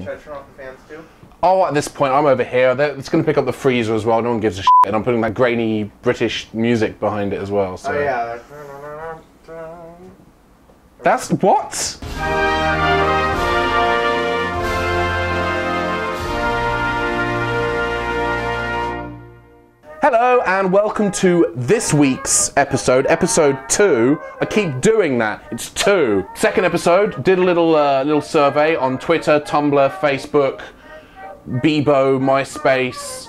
Should I turn off the fans too? Oh, at this point, I'm over here. It's going to pick up the freezer as well. No one gives a shit. And I'm putting that grainy British music behind it as well. So. Oh, yeah. That's what? Hello and welcome to this week's episode 2. I keep doing that. It's 2. Second episode. Did a little survey on Twitter, Tumblr, Facebook, Bebo, MySpace,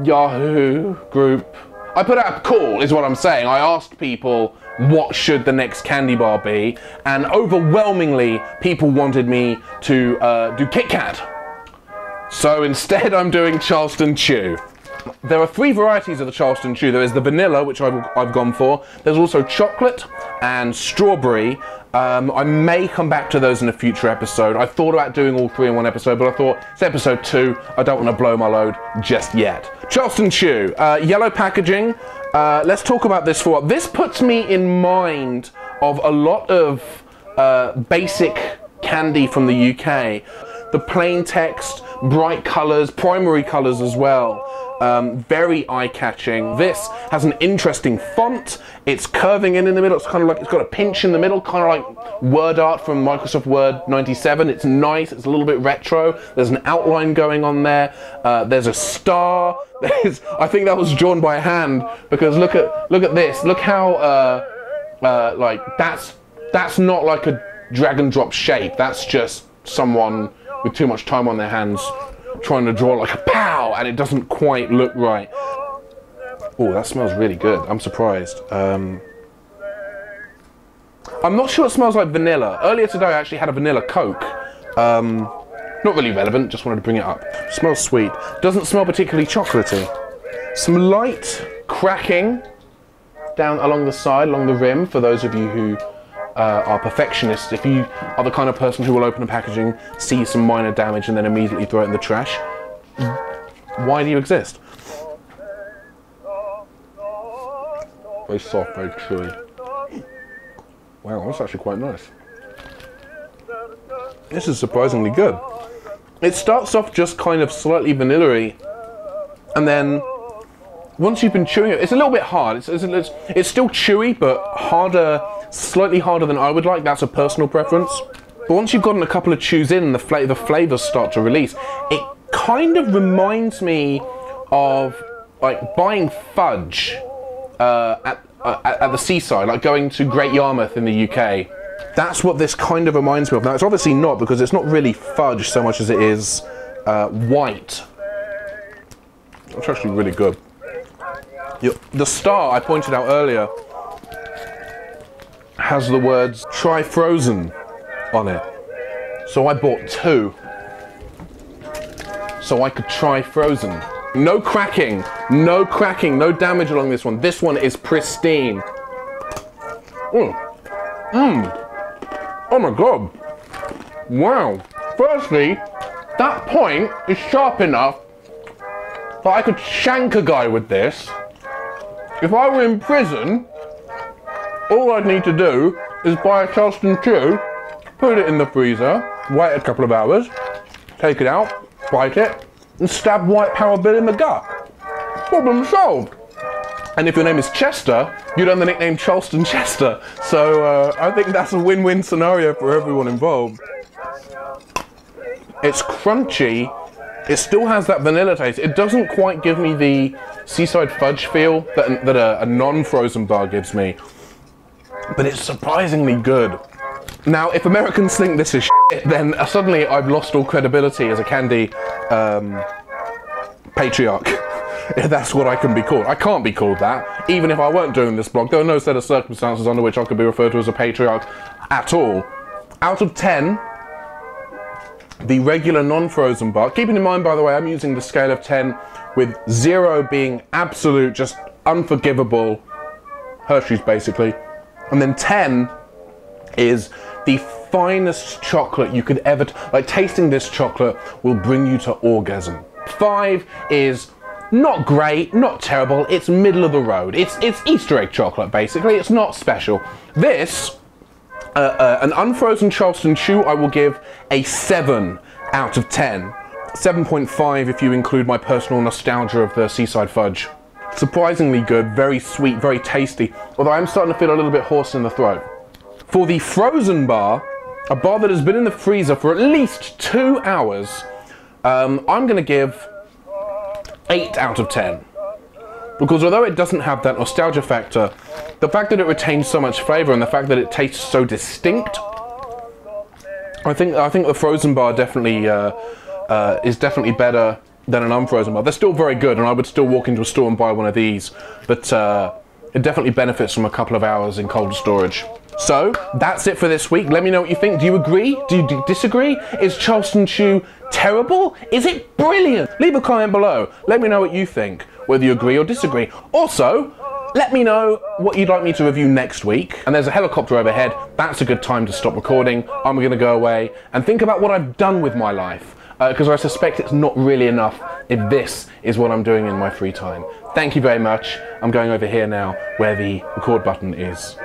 Yahoo group. I put out a call, is what I'm saying. I asked people what should the next candy bar be, and overwhelmingly people wanted me to do Kit Kat. So instead I'm doing Charleston Chew. There are 3 varieties of the Charleston Chew. There is the vanilla, which I've gone for. There's also chocolate and strawberry. I may come back to those in a future episode. I thought about doing all 3 in one episode, but I thought it's episode 2. I don't want to blow my load just yet. Charleston Chew, yellow packaging. Let's talk about this for what. This puts me in mind of a lot of basic candy from the UK. The plain text, bright colours, primary colours as well. Very eye-catching. This has an interesting font. It's curving in the middle. It's kind of like it's got a pinch in the middle, kind of like word art from Microsoft Word 97. It's nice. It's a little bit retro. There's an outline going on there. There's a star. I think that was drawn by hand because look at this. Look how like that's not like a drag and drop shape. That's just someone with too much time on their hands trying to draw like a pow, and it doesn't quite look right. Oh, that smells really good. I'm surprised. I'm not sure it smells like vanilla. Earlier today I actually had a vanilla Coke. Not really relevant, just wanted to bring it up. Smells sweet. Doesn't smell particularly chocolatey. Some light cracking down along the side, along the rim, for those of you who are perfectionists. If you are the kind of person who will open a packaging, see some minor damage and then immediately throw it in the trash, why do you exist? Very soft, very chewy. Wow, that's actually quite nice. This is surprisingly good. It starts off just kind of slightly vanilla-y, and then once you've been chewing it, it's a little bit hard. It's still chewy, but harder, slightly harder than I would like. That's a personal preference. But once you've gotten a couple of chews in, the flavors start to release. It kind of reminds me of like buying fudge at the seaside, like going to Great Yarmouth in the UK. That's what this kind of reminds me of. Now, it's obviously not, because it's not really fudge so much as it is white. It's actually really good. The star I pointed out earlier has the words "try frozen" on it. So I bought 2. So I could try frozen. No cracking, no damage along this one. This one is pristine. Oh my god. Wow. Firstly, that point is sharp enough that I could shank a guy with this. If I were in prison, all I'd need to do is buy a Charleston Chew, put it in the freezer, wait a couple of hours, take it out, bite it, and stab White Power Bill in the gut. Problem solved. And if your name is Chester, you'd earn the nickname Charleston Chester. So I think that's a win-win scenario for everyone involved. It's crunchy. It still has that vanilla taste. It doesn't quite give me the seaside fudge feel that a non-frozen bar gives me, but it's surprisingly good. Now, if Americans think this is shit, then suddenly I've lost all credibility as a candy patriarch, if that's what I can be called. I can't be called that. Even if I weren't doing this blog, there are no set of circumstances under which I could be referred to as a patriarch at all. Out of 10, the regular non-frozen bar, keeping in mind, by the way, I'm using the scale of 10, with 0 being absolute, just unforgivable, Hershey's basically, and then 10 is the finest chocolate you could ever, like tasting this chocolate will bring you to orgasm. 5 is not great, not terrible, it's middle of the road. It's Easter egg chocolate basically, it's not special. This An unfrozen Charleston chew I will give a 7 out of 10. 7.5 if you include my personal nostalgia of the seaside fudge. Surprisingly good, very sweet, very tasty, although I'm starting to feel a little bit hoarse in the throat. For the frozen bar, a bar that has been in the freezer for at least 2 hours, I'm going to give 8 out of 10. Because although it doesn't have that nostalgia factor, the fact that it retains so much flavour and the fact that it tastes so distinct, I think the frozen bar definitely is definitely better than an unfrozen bar. They're still very good, and I would still walk into a store and buy one of these, but it definitely benefits from a couple of hours in cold storage. So that's it for this week. Let me know what you think. Do you agree? Do you disagree? Is Charleston Chew terrible? Is it brilliant? Leave a comment below. Let me know what you think, whether you agree or disagree. Also, let me know what you'd like me to review next week. And there's a helicopter overhead. That's a good time to stop recording. I'm going to go away and think about what I've done with my life, because I suspect it's not really enough if this is what I'm doing in my free time. Thank you very much. I'm going over here now where the record button is.